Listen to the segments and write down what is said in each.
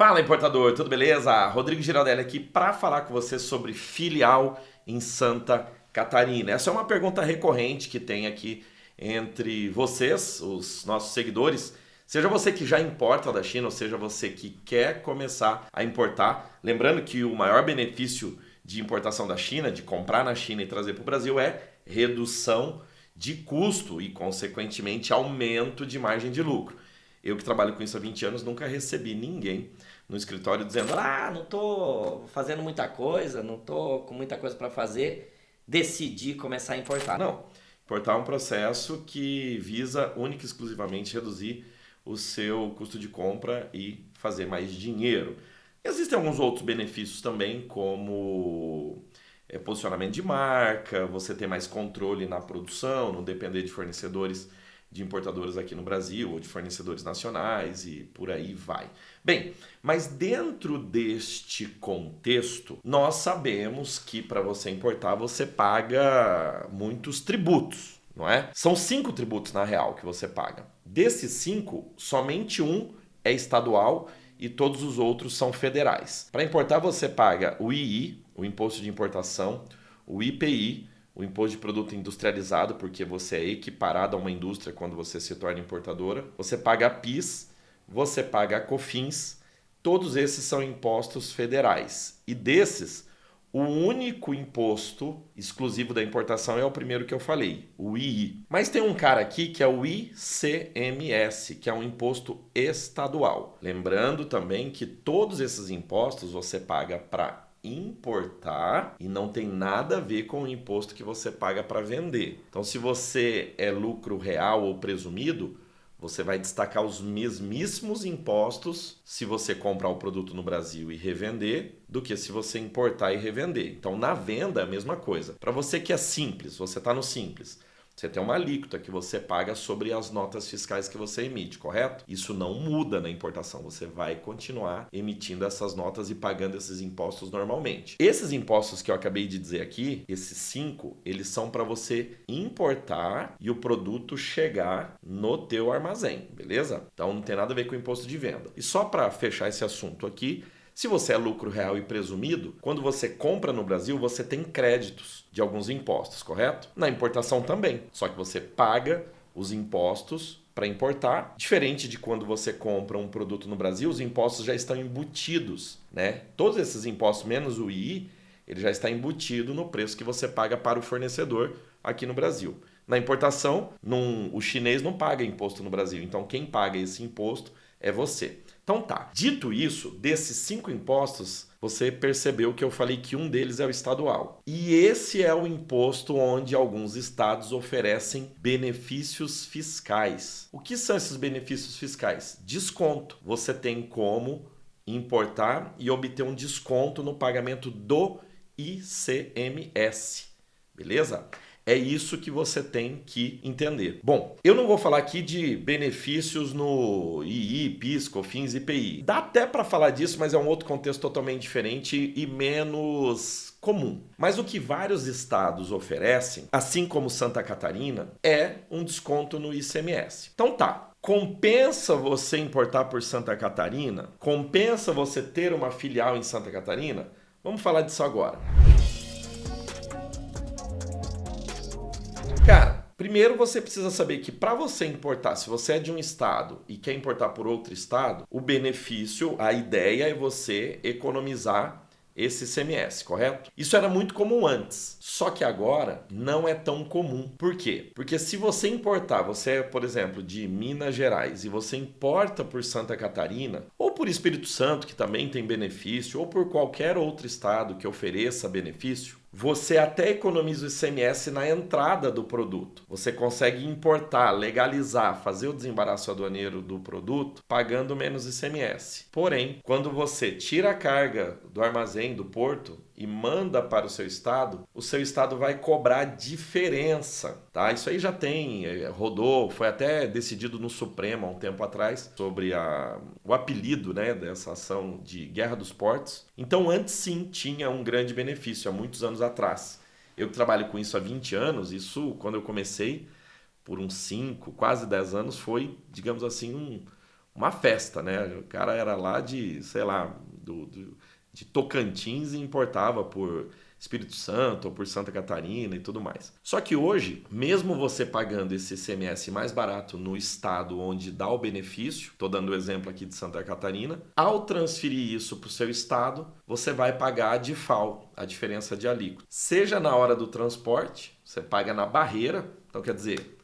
Fala, importador, tudo beleza? Rodrigo Giraldelli aqui para falar com você sobre filial em Santa Catarina. Essa é uma pergunta recorrente que tem aqui entre vocês, os nossos seguidores. Seja você que já importa da China, ou seja você que quer começar a importar. Lembrando que o maior benefício de importação da China, de comprar na China e trazer para o Brasil, é redução de custo e, consequentemente, aumento de margem de lucro. Eu que trabalho com isso há 20 anos nunca recebi ninguém no escritório dizendo: não tô fazendo muita coisa, não tô com muita coisa para fazer, decidi começar a importar. Não, importar é um processo que visa única e exclusivamente reduzir o seu custo de compra e fazer mais dinheiro. Existem alguns outros benefícios também, como posicionamento de marca, você ter mais controle na produção, não depender de fornecedores de importadores aqui no Brasil ou de fornecedores nacionais e por aí vai. Bem, mas dentro deste contexto, nós sabemos que para você importar você paga muitos tributos, não é? São 5 tributos na real que você paga. Desses 5, somente um é estadual e todos os outros são federais. Para importar você paga o II, o Imposto de Importação, o IPI, o Imposto de Produto Industrializado, porque você é equiparado a uma indústria quando você se torna importadora. Você paga a PIS, você paga a COFINS, todos esses são impostos federais. E desses, o único imposto exclusivo da importação é o primeiro que eu falei, o II. Mas tem um cara aqui que é o ICMS, que é um imposto estadual. Lembrando também que todos esses impostos você paga para importar e não tem nada a ver com o imposto que você paga para vender. Então, se você é lucro real ou presumido, você vai destacar os mesmíssimos impostos se você comprar o produto no Brasil e revender do que se você importar e revender. Então, na venda é a mesma coisa. Para você que é simples, você está no simples, você tem uma alíquota que você paga sobre as notas fiscais que você emite, correto? Isso não muda na importação, você vai continuar emitindo essas notas e pagando esses impostos normalmente. Esses impostos que eu acabei de dizer aqui, esses 5, eles são para você importar e o produto chegar no teu armazém, beleza? Então não tem nada a ver com o imposto de venda. E só para fechar esse assunto aqui, se você é lucro real e presumido, quando você compra no Brasil, você tem créditos de alguns impostos, correto? Na importação também, só que você paga os impostos para importar, diferente de quando você compra um produto no Brasil, os impostos já estão embutidos, né? Todos esses impostos, menos o II, ele já está embutido no preço que você paga para o fornecedor aqui no Brasil. Na importação, o chinês não paga imposto no Brasil, então quem paga esse imposto é você. Então tá, dito isso, desses 5 impostos, você percebeu que eu falei que um deles é o estadual. E esse é o imposto onde alguns estados oferecem benefícios fiscais. O que são esses benefícios fiscais? Desconto. Você tem como importar e obter um desconto no pagamento do ICMS. Beleza? É isso que você tem que entender. Bom, eu não vou falar aqui de benefícios no II, PIS, COFINS e IPI. Dá até para falar disso, mas é um outro contexto totalmente diferente e menos comum. Mas o que vários estados oferecem, assim como Santa Catarina, é um desconto no ICMS. Então tá. Compensa você importar por Santa Catarina? Compensa você ter uma filial em Santa Catarina? Vamos falar disso agora. Cara, primeiro você precisa saber que para você importar, se você é de um estado e quer importar por outro estado, o benefício, a ideia é você economizar esse ICMS, correto? Isso era muito comum antes, só que agora não é tão comum. Por quê? Porque se você importar, você é, por exemplo, de Minas Gerais e você importa por Santa Catarina, ou por Espírito Santo, que também tem benefício, ou por qualquer outro estado que ofereça benefício, você até economiza o ICMS na entrada do produto. Você consegue importar, legalizar, fazer o desembaraço aduaneiro do produto pagando menos ICMS. Porém, quando você tira a carga do armazém, do porto, e manda para o seu estado vai cobrar diferença, tá? Isso aí já rodou, foi até decidido no Supremo há um tempo atrás sobre o apelido, né, dessa ação de Guerra dos Portos. Então antes sim tinha um grande benefício, há muitos anos atrás. Eu que trabalho com isso há 20 anos, isso quando eu comecei, por uns 5, quase 10 anos, foi, digamos assim, uma festa, né? O cara era lá de, sei lá, de Tocantins e importava por Espírito Santo ou por Santa Catarina e tudo mais. Só que hoje, mesmo você pagando esse ICMS mais barato no estado onde dá o benefício, estou dando o exemplo aqui de Santa Catarina, ao transferir isso para o seu estado, você vai pagar a DIFAL, a diferença de alíquota. Seja na hora do transporte, você paga na barreira, então quer dizer,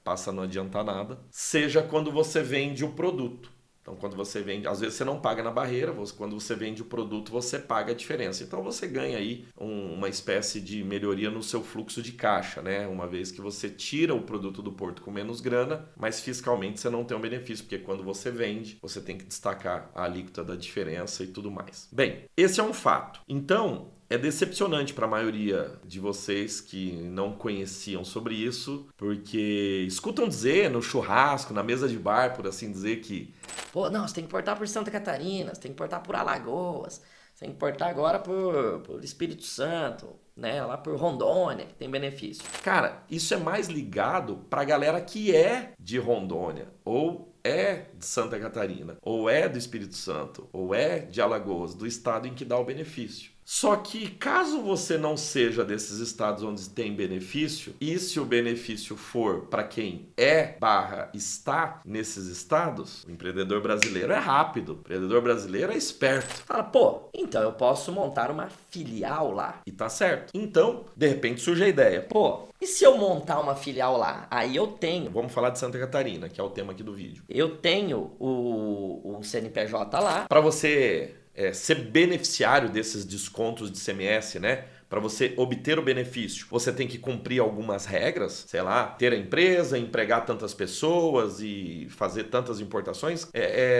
passa a não adiantar nada, seja quando você vende o produto. Então, quando você vende, às vezes você não paga na barreira, quando você vende o produto, você paga a diferença. Então, você ganha aí uma espécie de melhoria no seu fluxo de caixa, né? Uma vez que você tira o produto do porto com menos grana, mas fiscalmente você não tem um benefício, porque quando você vende, você tem que destacar a alíquota da diferença e tudo mais. Bem, esse é um fato. Então, é decepcionante para a maioria de vocês que não conheciam sobre isso, porque escutam dizer no churrasco, na mesa de bar, por assim dizer, que Pô, não, você tem que importar por Santa Catarina, você tem que importar por Alagoas, você tem que importar agora por Espírito Santo, né? Lá por Rondônia, que tem benefício. cara, isso é mais ligado para a galera que é de Rondônia, ou é de Santa Catarina, ou é do Espírito Santo, ou é de Alagoas, do estado em que dá o benefício. Só que caso você não seja desses estados onde tem benefício, e se o benefício for para quem está nesses estados, o empreendedor brasileiro é rápido, o empreendedor brasileiro é esperto. Fala, pô, então eu posso montar uma filial lá. E tá certo. Então, de repente surge a ideia. Pô, e se eu montar uma filial lá? Aí eu tenho. Vamos falar de Santa Catarina, que é o tema aqui do vídeo. Eu tenho o CNPJ lá. Para você ser beneficiário desses descontos de ICMS, né? Para você obter o benefício, você tem que cumprir algumas regras, sei lá, ter a empresa, empregar tantas pessoas e fazer tantas importações.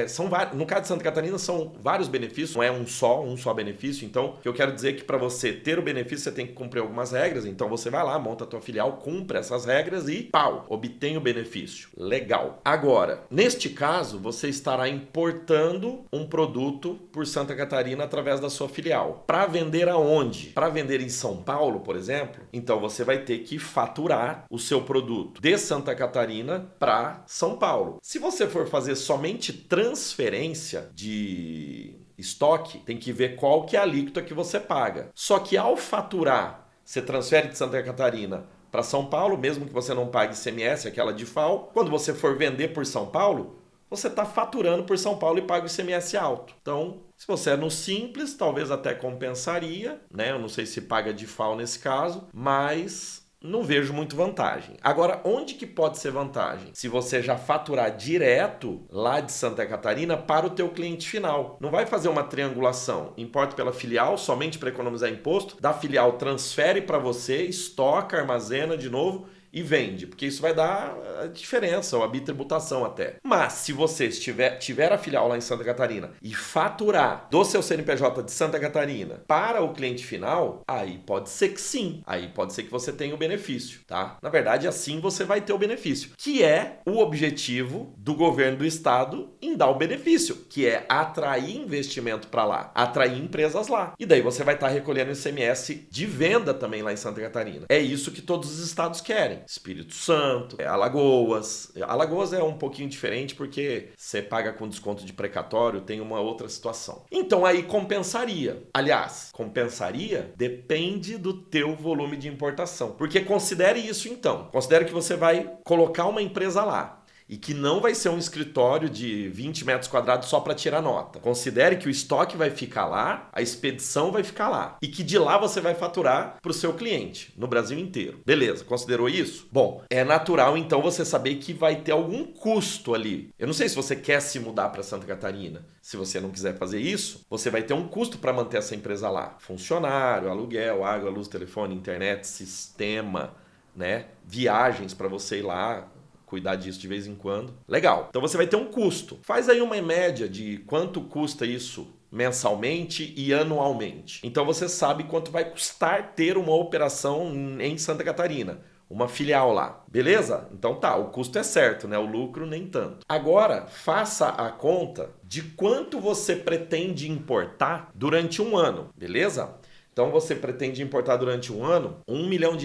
São vários, no caso de Santa Catarina, são vários benefícios, não é um só benefício. Então, o que eu quero dizer é que para você ter o benefício, você tem que cumprir algumas regras. Então, você vai lá, monta a tua filial, cumpre essas regras e, pau, obtém o benefício. Legal. Agora, neste caso, você estará importando um produto por Santa Catarina através da sua filial. Para vender aonde? Para vender em São Paulo, por exemplo, então você vai ter que faturar o seu produto de Santa Catarina para São Paulo. Se você for fazer somente transferência de estoque, tem que ver qual que é a alíquota que você paga. Só que ao faturar, você transfere de Santa Catarina para São Paulo, mesmo que você não pague ICMS, aquela DIFAL, quando você for vender por São Paulo, você está faturando por São Paulo e paga o ICMS alto. Então, se você é no Simples, talvez até compensaria, né? Eu não sei se paga DIFAL nesse caso, mas não vejo muito vantagem. Agora, onde que pode ser vantagem? Se você já faturar direto lá de Santa Catarina para o teu cliente final. Não vai fazer uma triangulação. Importa pela filial, somente para economizar imposto. Da filial transfere para você, estoca, armazena de novo e vende, porque isso vai dar a diferença, ou a bitributação até. Mas se você tiver a filial lá em Santa Catarina e faturar do seu CNPJ de Santa Catarina para o cliente final, aí pode ser que sim, aí pode ser que você tenha o benefício, tá? Na verdade, assim você vai ter o benefício, que é o objetivo do governo do estado em dar o benefício, que é atrair investimento para lá, atrair empresas lá. E daí você vai estar recolhendo ICMS de venda também lá em Santa Catarina. É isso que todos os estados querem. Espírito Santo, Alagoas. Alagoas é um pouquinho diferente porque você paga com desconto de precatório, tem uma outra situação. Então aí compensaria. Aliás, compensaria depende do teu volume de importação. Porque considere isso então. Considere que você vai colocar uma empresa lá. E que não vai ser um escritório de 20 metros quadrados só para tirar nota. Considere que o estoque vai ficar lá, a expedição vai ficar lá. E que de lá você vai faturar para o seu cliente, no Brasil inteiro. Beleza, considerou isso? Bom, é natural então você saber que vai ter algum custo ali. Eu não sei se você quer se mudar para Santa Catarina. Se você não quiser fazer isso, você vai ter um custo para manter essa empresa lá. Funcionário, aluguel, água, luz, telefone, internet, sistema, né? Viagens para você ir lá, cuidar disso de vez em quando. Legal. Então você vai ter um custo. Faz aí uma média de quanto custa isso mensalmente e anualmente. Então você sabe quanto vai custar ter uma operação em Santa Catarina. Uma filial lá. Beleza? Então tá, o custo é certo, né? O lucro nem tanto. Agora, faça a conta de quanto você pretende importar durante um ano. Beleza? Então você pretende importar durante um ano R$1 milhão.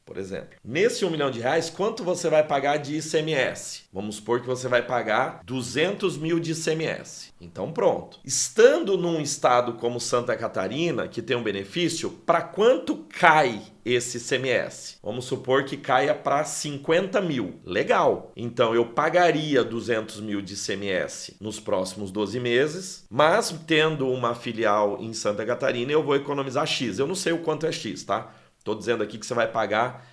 por exemplo. Nesse R$1 milhão, quanto você vai pagar de ICMS? Vamos supor que você vai pagar 200 mil de ICMS. Então pronto. Estando num estado como Santa Catarina, que tem um benefício, para quanto cai esse ICMS? Vamos supor que caia para 50 mil. Legal. Então eu pagaria 200 mil de ICMS nos próximos 12 meses, mas tendo uma filial em Santa Catarina eu vou economizar X. Eu não sei o quanto é X, tá? Estou dizendo aqui que você vai pagar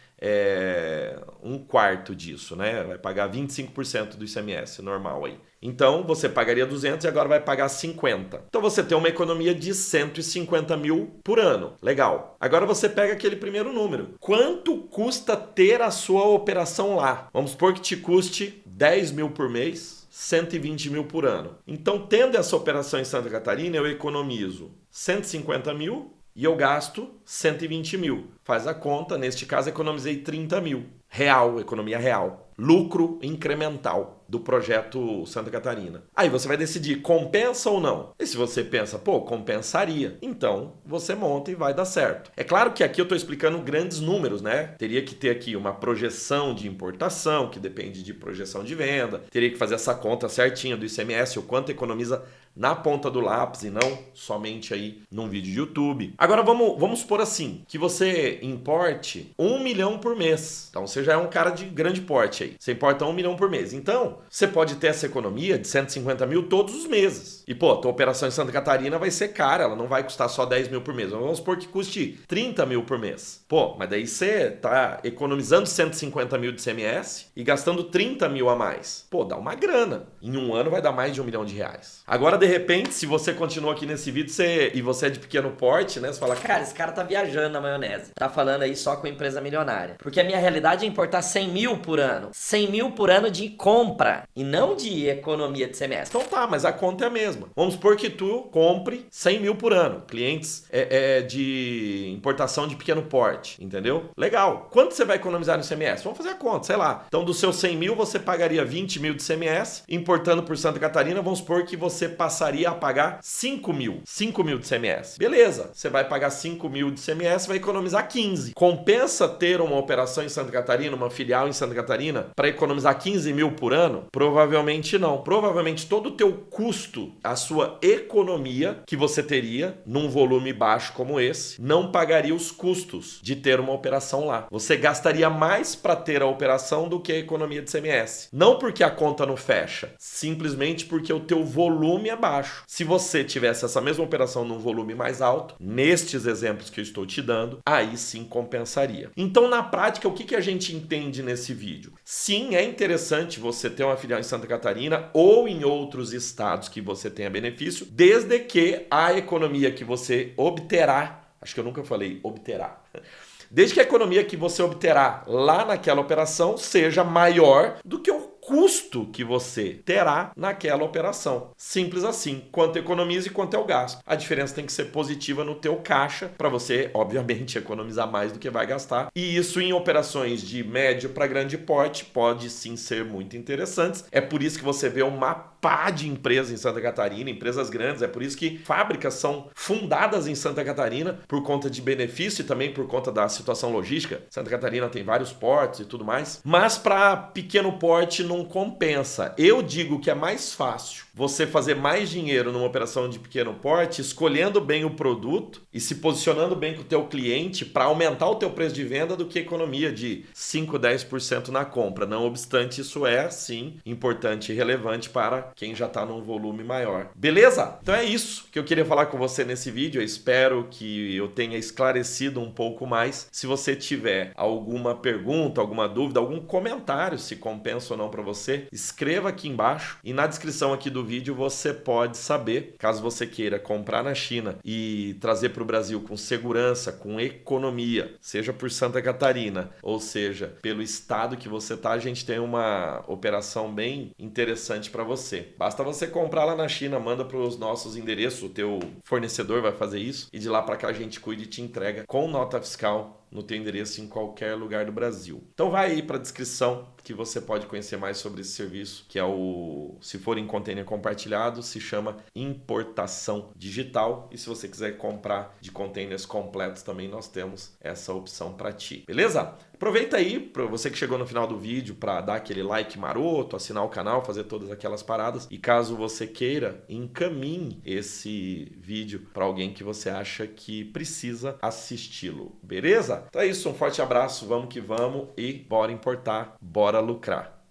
um quarto disso, né? Vai pagar 25% do ICMS normal aí. Então você pagaria 200 e agora vai pagar 50. Então você tem uma economia de 150 mil por ano. Legal. Agora você pega aquele primeiro número. Quanto custa ter a sua operação lá? Vamos supor que te custe 10 mil por mês, 120 mil por ano. Então, tendo essa operação em Santa Catarina, eu economizo 150 mil e eu gasto 120 mil. Faz a conta, neste caso economizei 30 mil. Real, economia real. Lucro incremental do projeto Santa Catarina. Aí você vai decidir, compensa ou não? E se você pensa, pô, compensaria, então você monta e vai dar certo. É claro que aqui eu estou explicando grandes números, né? Teria que ter aqui uma projeção de importação, que depende de projeção de venda. Teria que fazer essa conta certinha do ICMS, o quanto economiza na ponta do lápis e não somente aí num vídeo de YouTube. Agora vamos supor assim, que você importe 1 milhão por mês. Então você já é um cara de grande porte aí. Você importa 1 milhão por mês. Então, você pode ter essa economia de 150 mil todos os meses. E, pô, a tua operação em Santa Catarina vai ser cara, ela não vai custar só 10 mil por mês. Vamos supor que custe 30 mil por mês. Pô, mas daí você tá economizando 150 mil de ICMS e gastando 30 mil a mais. Pô, dá uma grana. Em um ano vai dar mais de R$1 milhão. Agora, de repente, se você continua aqui nesse vídeo e você é de pequeno porte, né? Você fala, cara, esse cara tá viajando na maionese. Tá falando aí só com empresa milionária. Porque a minha realidade é importar 100 mil por ano. 100 mil por ano de compra e não de economia de semestre. Então tá, mas a conta é a mesma. Vamos supor que tu compre 100 mil por ano. Clientes de importação de pequeno porte, entendeu? Legal. Quanto você vai economizar no ICMS? Vamos fazer a conta, sei lá. Então dos seus 100 mil você pagaria 20 mil de ICMS. Importando por Santa Catarina, vamos supor que você passaria a pagar 5 mil. 5 mil de ICMS. Beleza. Você vai pagar 5 mil de ICMS, vai economizar 15. Compensa ter uma operação em Santa Catarina, uma filial em Santa Catarina, para economizar 15 mil por ano? Provavelmente não. Provavelmente todo o teu custo, a sua economia que você teria num volume baixo como esse, não pagaria os custos de ter uma operação lá. Você gastaria mais para ter a operação do que a economia de ICMS. Não porque a conta não fecha, simplesmente porque o teu volume é baixo. Se você tivesse essa mesma operação num volume mais alto, nestes exemplos que eu estou te dando, aí sim compensaria. Então, na prática, o que a gente entende nesse vídeo? Sim, é interessante você ter uma filial em Santa Catarina ou em outros estados que você tenha benefício, desde que a economia que você obterá, acho que eu nunca falei obterá, desde que a economia que você obterá lá naquela operação seja maior do que o custo que você terá naquela operação. Simples assim. Quanto economiza e quanto é o gasto. A diferença tem que ser positiva no teu caixa para você, obviamente, economizar mais do que vai gastar. E isso em operações de médio para grande porte pode sim ser muito interessantes. É por isso que você vê uma pá de empresas em Santa Catarina, empresas grandes. É por isso que fábricas são fundadas em Santa Catarina por conta de benefício e também por conta da situação logística. Santa Catarina tem vários portos e tudo mais. Mas para pequeno porte não compensa. Eu digo que é mais fácil você fazer mais dinheiro numa operação de pequeno porte, escolhendo bem o produto e se posicionando bem com o teu cliente para aumentar o teu preço de venda do que economia de 5, 10% na compra. Não obstante, isso é, sim, importante e relevante para quem já está num volume maior. Beleza? Então é isso que eu queria falar com você nesse vídeo. Eu espero que eu tenha esclarecido um pouco mais. Se você tiver alguma pergunta, alguma dúvida, algum comentário, se compensa ou não para você, escreva aqui embaixo e na descrição aqui do vídeo você pode saber, caso você queira comprar na China e trazer para o Brasil com segurança, com economia, seja por Santa Catarina, ou seja, pelo estado que você tá, a gente tem uma operação bem interessante para você. Basta você comprar lá na China, manda para os nossos endereços, o teu fornecedor vai fazer isso e de lá para cá a gente cuida e te entrega com nota fiscal no teu endereço em qualquer lugar do Brasil. Então vai aí para a descrição que você pode conhecer mais sobre esse serviço, que é se for em container compartilhado, se chama importação digital. E se você quiser comprar de containers completos também, nós temos essa opção para ti. Beleza? Aproveita aí, para você que chegou no final do vídeo, para dar aquele like maroto, assinar o canal, fazer todas aquelas paradas. E caso você queira, encaminhe esse vídeo para alguém que você acha que precisa assisti-lo, beleza? Então é isso, um forte abraço, vamos que vamos e bora importar, bora lucrar.